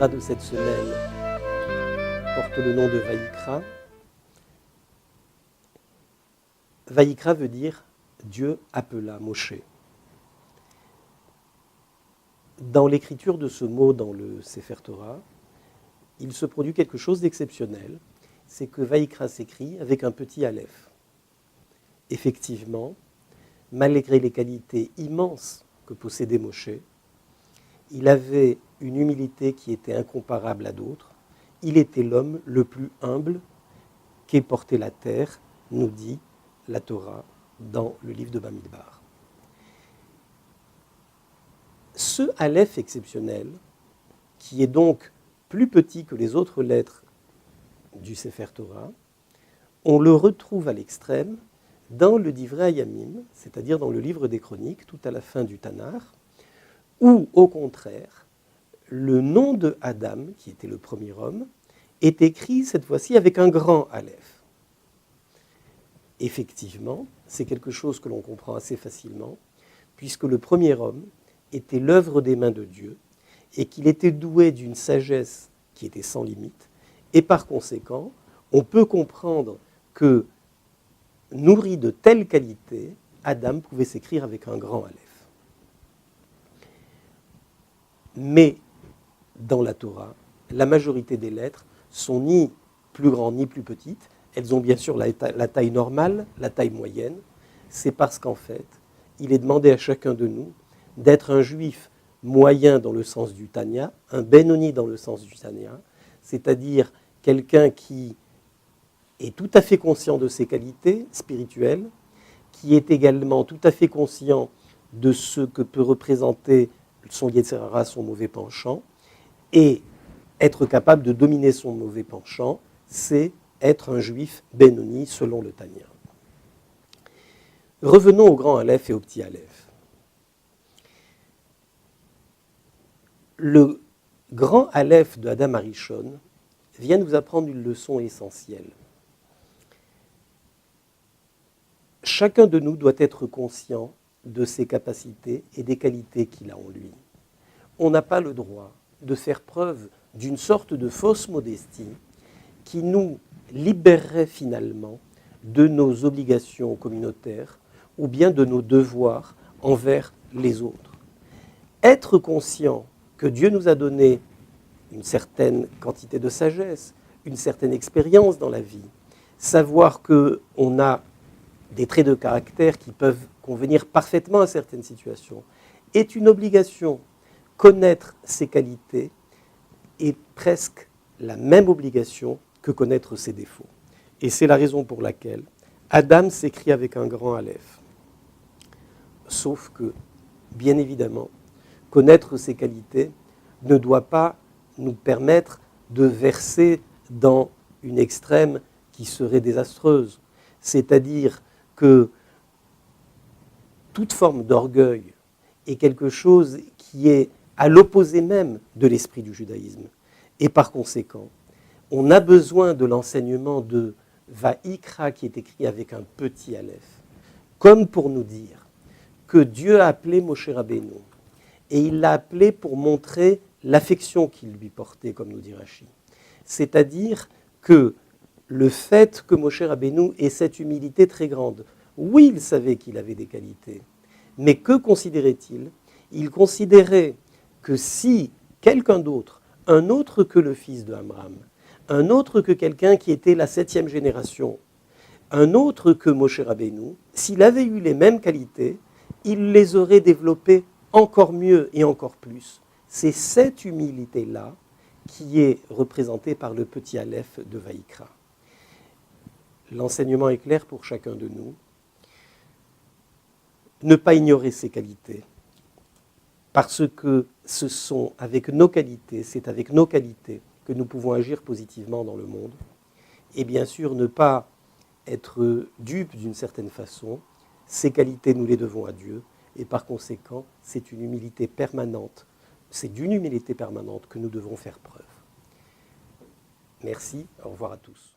Vayikra de cette semaine porte le nom de Vayikra. Vayikra veut dire Dieu appela Moshe. Dans l'écriture de ce mot dans le Sefer Torah, il se produit quelque chose d'exceptionnel, c'est que Vayikra s'écrit avec un petit aleph. Effectivement, malgré les qualités immenses que possédait Moshe, il avait une humilité qui était incomparable à d'autres. Il était l'homme le plus humble qu'ait porté la terre, nous dit la Torah dans le livre de Bamidbar. Ce aleph exceptionnel, qui est donc plus petit que les autres lettres du Sefer Torah, on le retrouve à l'extrême dans le Divrei Hayamim, c'est-à-dire dans le livre des Chroniques, tout à la fin du Tanakh, où, au contraire, le nom de Adam, qui était le premier homme, est écrit cette fois-ci avec un grand aleph. Effectivement, c'est quelque chose que l'on comprend assez facilement, puisque le premier homme était l'œuvre des mains de Dieu, et qu'il était doué d'une sagesse qui était sans limite, et par conséquent, on peut comprendre que, nourri de telles qualités, Adam pouvait s'écrire avec un grand aleph. Mais dans la Torah, la majorité des lettres sont ni plus grandes ni plus petites. Elles ont bien sûr la taille normale, la taille moyenne. C'est parce qu'en fait, il est demandé à chacun de nous d'être un juif moyen dans le sens du Tanya, un Benoni dans le sens du Tanya, c'est-à-dire quelqu'un qui est tout à fait conscient de ses qualités spirituelles, qui est également tout à fait conscient de ce que peut représenter son Yetzer Hara, son mauvais penchant, et être capable de dominer son mauvais penchant, c'est être un juif Benoni selon le Tanya. Revenons au grand aleph et au petit aleph. Le grand aleph de Adam Arishon vient nous apprendre une leçon essentielle. Chacun de nous doit être conscient de ses capacités et des qualités qu'il a en lui. On n'a pas le droit de faire preuve d'une sorte de fausse modestie qui nous libérerait finalement de nos obligations communautaires ou bien de nos devoirs envers les autres. Être conscient que Dieu nous a donné une certaine quantité de sagesse, une certaine expérience dans la vie, savoir qu'on a des traits de caractère qui peuvent convenir parfaitement à certaines situations, est une obligation. Connaître ses qualités est presque la même obligation que connaître ses défauts. Et c'est la raison pour laquelle Adam s'écrit avec un grand aleph. Sauf que, bien évidemment, connaître ses qualités ne doit pas nous permettre de verser dans une extrême qui serait désastreuse. C'est-à-dire que toute forme d'orgueil est quelque chose qui est à l'opposé même de l'esprit du judaïsme. Et par conséquent, on a besoin de l'enseignement de Vayikra qui est écrit avec un petit aleph, comme pour nous dire que Dieu a appelé Moshe Rabbeinu, et il l'a appelé pour montrer l'affection qu'il lui portait, comme nous dit Rashi. C'est-à-dire que le fait que Moshe Rabbeinu ait cette humilité très grande, oui, il savait qu'il avait des qualités, mais que considérait-il ? Il considérait que si quelqu'un d'autre, un autre que le fils de Amram, un autre que quelqu'un qui était la 7e génération, un autre que Moshe Rabbeinu, s'il avait eu les mêmes qualités, il les aurait développées encore mieux et encore plus. C'est cette humilité-là qui est représentée par le petit aleph de Vayikra. L'enseignement est clair pour chacun de nous. Ne pas ignorer ses qualités, parce que ce sont avec nos qualités, c'est avec nos qualités que nous pouvons agir positivement dans le monde. Et bien sûr, ne pas être dupe d'une certaine façon. Ces qualités, nous les devons à Dieu. Et par conséquent, c'est une humilité permanente. C'est d'une humilité permanente que nous devons faire preuve. Merci, au revoir à tous.